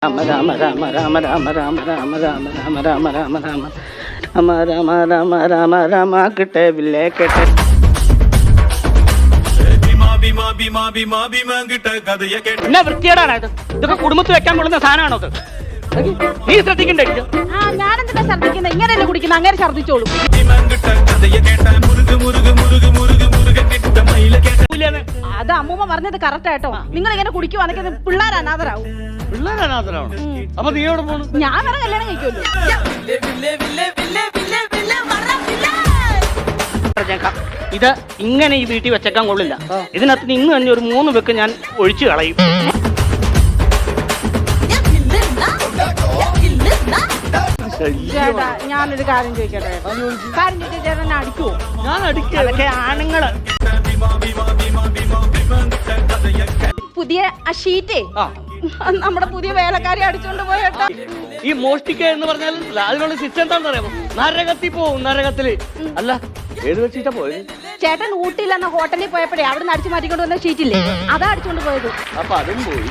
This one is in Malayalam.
രാമ രാമ രാമ രാമ രാമ രാമ രാമ രാമ രാമ രാമ രാമ രാമ രാമ രാമ രാമ രാമ രാമ കിട്ടെ വില്ലേ കേട്ടെ എന്നാ വൃത്തിയേടാണ് ഇത്? ഇതൊക്കെ കുടുംബത്തിൽ വെക്കാൻ കൊള്ളുന്ന സാധനമാണോ ഇത്? നീ ശ്രദ്ധിക്കണ്ടേ? ഞാനെന്തിനാ ഛർദിക്കുന്നത്? ഇങ്ങനെയല്ലേ കുടിക്കുന്നത്? അങ്ങനെ ഛർദിച്ചോളൂ. അത് അമ്മൂമ്മ പറഞ്ഞത് കറക്റ്റ് ആയിട്ടോ. നിങ്ങൾ ഇങ്ങനെ കുടിക്കുവാണെങ്കിൽ പിള്ളേർ അനാഥരാവും. അപ്പൊ നീ എവിടെ പോണു? ഞാൻ വേറെ കല്യാണം കഴിക്കുമല്ലോ. ഇത് ഇങ്ങനെ ഈ വീട്ടിൽ വെച്ചേക്കാൻ കൊള്ളില്ല. ഇതിനകത്ത് ഇന്ന് തന്നെ ഒരു 3 വെക്ക് ഞാൻ ഒഴിച്ചു കളയും. ചേട്ടാ ഞാനൊരു കാര്യം ചോദിക്കട്ടെ? ചേട്ടൻ അടിക്കുവോ? ഞാൻ അടിക്കും. അതൊക്കെ ആണുങ്ങള്. പുതിയ ആ ഷീറ്റേ നമ്മുടെ പുതിയ വേലക്കാരി അടിച്ചോണ്ട് പോയേട്ടാ. ഈ മോഷ്ടിക്ക എന്ന് പറഞ്ഞാൽ അതിനുള്ള സിസ്റ്റം എന്താണെന്ന് അറിയാമോ? നരകത്തിൽ പോവും. നരകത്തില് അല്ല ഏത് വെച്ചിട്ടാ പോയത്? ചേട്ടൻ ഊട്ടിയിൽ എന്ന ഹോട്ടലിൽ പോയപ്പോഴേ അവിടെ നിന്ന് അടിച്ചു മാറ്റിക്കൊണ്ട് വന്ന ഷീറ്റില്ലേ, അതാ അടിച്ചോണ്ട് പോയത്. അപ്പൊ അതും പോയി.